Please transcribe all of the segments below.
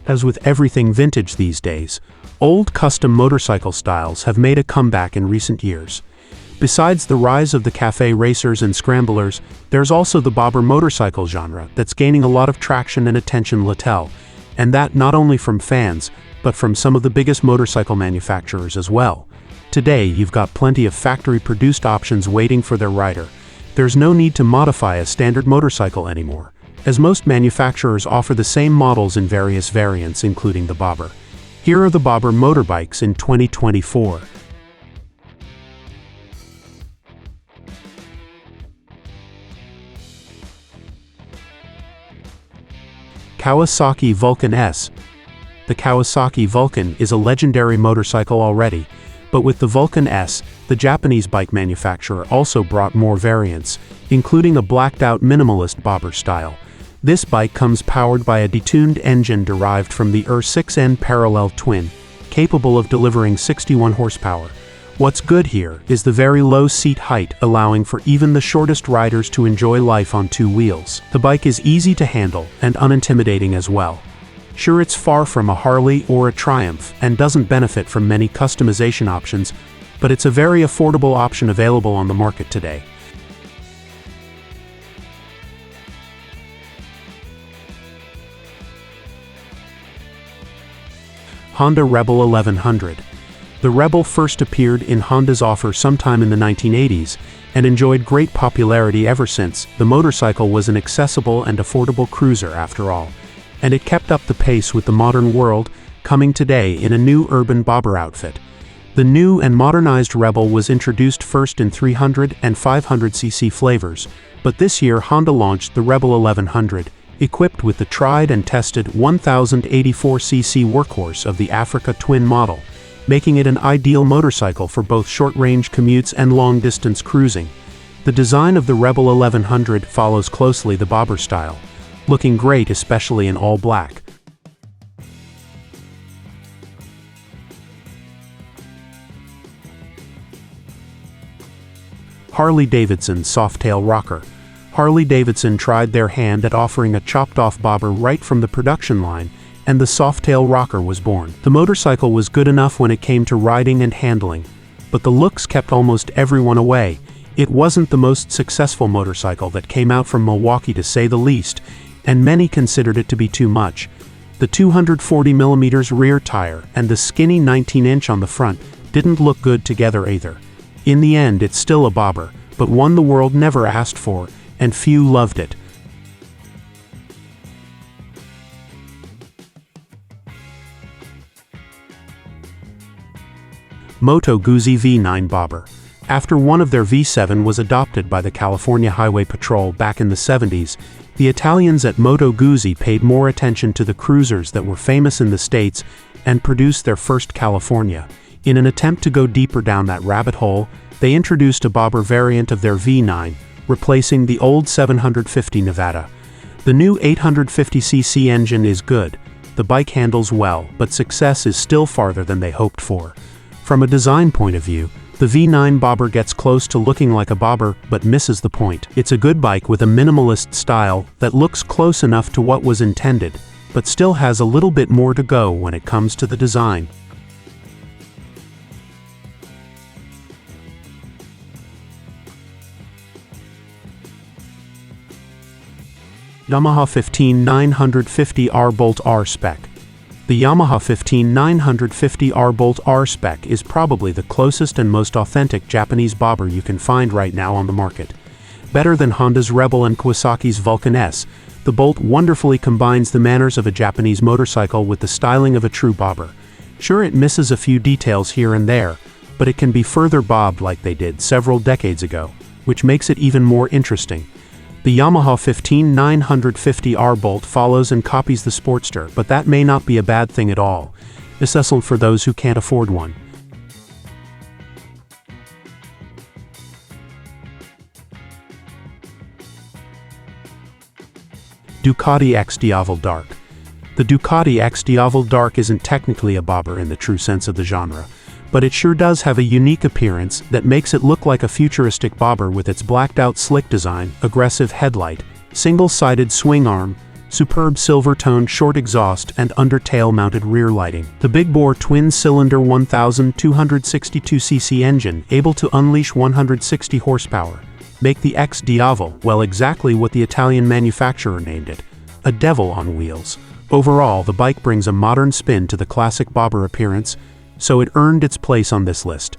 As with everything vintage these days, old custom motorcycle styles have made a comeback in recent years. Besides the rise of the cafe racers and scramblers, there's also the bobber motorcycle genre that's gaining a lot of traction and attention latel, and that not only from fans, but from some of the biggest motorcycle manufacturers as well. Today, you've got plenty of factory-produced options waiting for their rider. There's no need to modify a standard motorcycle anymore, as most manufacturers offer the same models in various variants, including the bobber. Here are the bobber motorbikes in 2024. Kawasaki Vulcan S. The Kawasaki Vulcan is a legendary motorcycle already, but with the Vulcan S, the Japanese bike manufacturer also brought more variants, including a blacked-out minimalist bobber style. This bike comes powered by a detuned engine derived from the R6N parallel twin, capable of delivering 61 horsepower. What's good here is the very low seat height, allowing for even the shortest riders to enjoy life on two wheels. The bike is easy to handle and unintimidating as well. Sure, it's far from a Harley or a Triumph and doesn't benefit from many customization options, but it's a very affordable option available on the market today. Honda Rebel 1100. The Rebel first appeared in Honda's offer sometime in the 1980s and enjoyed great popularity ever since. The motorcycle was an accessible and affordable cruiser after all, and it kept up the pace with the modern world, coming today in a new urban bobber outfit. The new and modernized Rebel was introduced first in 300 and 500cc flavors, but this year Honda launched the Rebel 1100, equipped with the tried and tested 1084cc workhorse of the Africa Twin model, making it an ideal motorcycle for both short-range commutes and long-distance cruising. The design of the Rebel 1100 follows closely the bobber style, looking great especially in all black. Harley-Davidson Softail Rocker. Harley-Davidson tried their hand at offering a chopped-off bobber right from the production line, and the Softail Rocker was born. The motorcycle was good enough when it came to riding and handling, but the looks kept almost everyone away. It wasn't the most successful motorcycle that came out from Milwaukee, to say the least, and many considered it to be too much. The 240mm rear tire and the skinny 19-inch on the front didn't look good together either. In the end, it's still a bobber, but one the world never asked for, and few loved it. Moto Guzzi V9 Bobber. After one of their V7 was adopted by the California Highway Patrol back in the 70s, the Italians at Moto Guzzi paid more attention to the cruisers that were famous in the States and produced their first California. In an attempt to go deeper down that rabbit hole, they introduced a bobber variant of their V9, replacing the old 750 Nevada. The new 850cc engine is good, the bike handles well, but success is still farther than they hoped for. From a design point of view, the V9 bobber gets close to looking like a bobber but misses the point. It's a good bike with a minimalist style that looks close enough to what was intended, but still has a little bit more to go when it comes to the design. Yamaha 15950R Bolt R Spec. The Yamaha 15950R Bolt R Spec is probably the closest and most authentic Japanese bobber you can find right now on the market. Better than Honda's Rebel and Kawasaki's Vulcan S, the Bolt wonderfully combines the manners of a Japanese motorcycle with the styling of a true bobber. Sure, it misses a few details here and there, but it can be further bobbed like they did several decades ago, which makes it even more interesting. The Yamaha 15950R Bolt follows and copies the Sportster, but that may not be a bad thing at all, especially for those who can't afford one. Ducati X Diavel Dark. The Ducati X Diavel Dark isn't technically a bobber in the true sense of the genre, but it sure does have a unique appearance that makes it look like a futuristic bobber with its blacked-out slick design, aggressive headlight, single-sided swing arm, superb silver-toned short exhaust and under-tail-mounted rear lighting. The big-bore twin-cylinder 1,262cc engine, able to unleash 160 horsepower, make the X Diavolo, well, exactly what the Italian manufacturer named it, a devil on wheels. Overall, the bike brings a modern spin to the classic bobber appearance, so it earned its place on this list.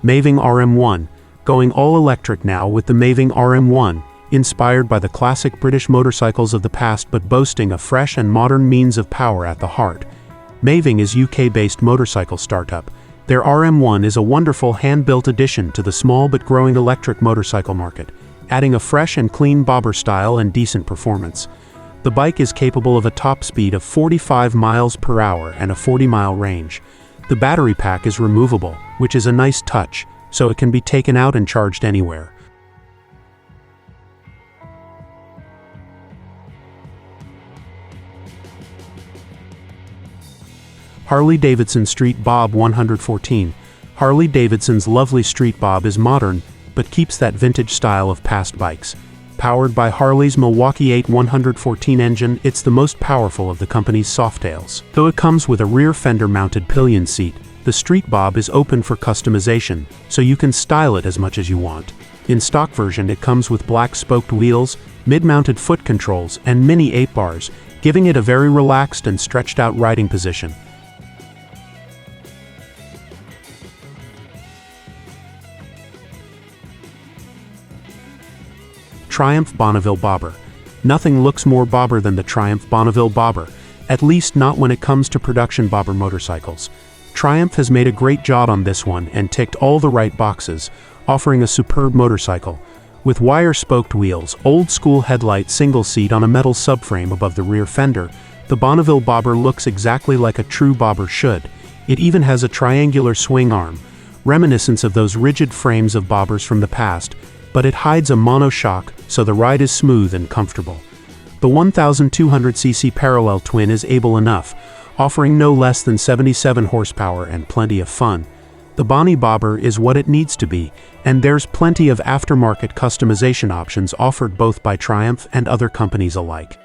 Maving RM1, going all-electric now with the Maving RM1, inspired by the classic British motorcycles of the past but boasting a fresh and modern means of power at the heart. Maving is UK-based motorcycle startup. Their RM1 is a wonderful hand-built addition to the small but growing electric motorcycle market, adding a fresh and clean bobber style and decent performance. The bike is capable of a top speed of 45 miles per hour and a 40-mile range. The battery pack is removable, which is a nice touch, so it can be taken out and charged anywhere. Harley-Davidson Street Bob 114. Harley-Davidson's lovely street bob is modern, but keeps that vintage style of past bikes. Powered by Harley's Milwaukee 8 114 engine, it's the most powerful of the company's softails. Though it comes with a rear fender-mounted pillion seat, the Street Bob is open for customization, so you can style it as much as you want. In stock version, it comes with black spoked wheels, mid-mounted foot controls, and mini 8 bars, giving it a very relaxed and stretched-out riding position. Triumph Bonneville Bobber. Nothing looks more bobber than the Triumph Bonneville Bobber, at least not when it comes to production bobber motorcycles. Triumph has made a great job on this one and ticked all the right boxes, offering a superb motorcycle. With wire-spoked wheels, old-school headlight single seat on a metal subframe above the rear fender, the Bonneville Bobber looks exactly like a true bobber should. It even has a triangular swing arm, reminiscent of those rigid frames of bobbers from the past, but it hides a monoshock, so the ride is smooth and comfortable. The 1,200cc parallel twin is able enough, offering no less than 77 horsepower and plenty of fun. The Bonnie Bobber is what it needs to be, and there's plenty of aftermarket customization options offered both by Triumph and other companies alike.